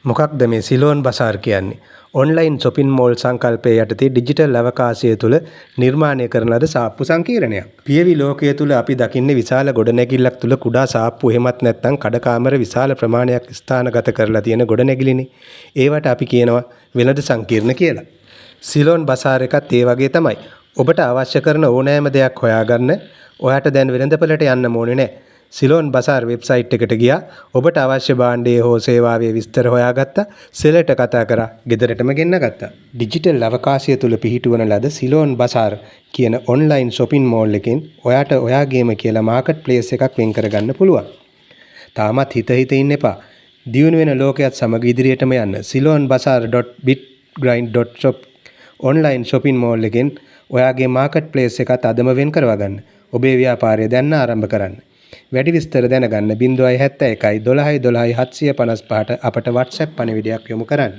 මොකක්ද මේ සිලෝන් බසාර් කියන්නේ? ඔන්ලයින් shopping mall සංකල්පය යටතේ ඩිජිටල් අවකාශය තුළ නිර්මාණය කරන ලද සාප්පු සංකීර්ණයක්. පියවි ලෝකයේ තුල අපි දකින්නේ විශාල ගොඩනැගිල්ලක් තුල කුඩා සාප්පු එහෙමත් නැත්නම් කඩකාමර විශාල ප්‍රමාණයක් ස්ථානගත කරලා තියෙන ගොඩනැගිලිනේ. ඒවට අපි කියනවා වෙළඳ සංකීර්ණ කියලා. සිලෝන් බසාර් එකත් ඒ වගේ තමයි. ඔබට අවශ්‍ය කරන ඕනෑම දෙයක් හොයාගන්න ඔයාට දැන් වෙළඳපළට යන්න ඕනේ නැහැ. සිලෝන් බසාර් වෙබ්සයිට් එකට ගියා. ඔබට අවශ්‍ය භාණ්ඩයේ හෝ සේවාවේ විස්තර හොයාගත්තා. සෙලට කතා කරා. ගෙදරටම ගෙන්න ගත්තා. ඩිජිටල් අවකාශය තුල පිහිටුවන ලද සිලෝන් බසාර් කියන ඔන්ලයින් shopping mall එකෙන් ඔයාට ඔයාගේම කියලා මාකට් ප්ලේස් එකක් වෙන් කරගන්න පුළුවන්. තාමත් හිත ඉන්න එපා. දියුණු වෙන ලෝකයක් සමග ඉදිරියටම යන්න. silonbazaar.bitgrind.shop ඔන්ලයින් shopping mall එකෙන් ඔයාගේ මාකට් ප්ලේස් එකත් අදම වෙන් කරවා ගන්න. ඔබේ ව්‍යාපාරය දැන් ආරම්භ කරන්න. වැඩි විස්තර දැනගන්න 071 12 12 755ට අපට WhatsApp පණිවිඩයක් යොමු කරන්න.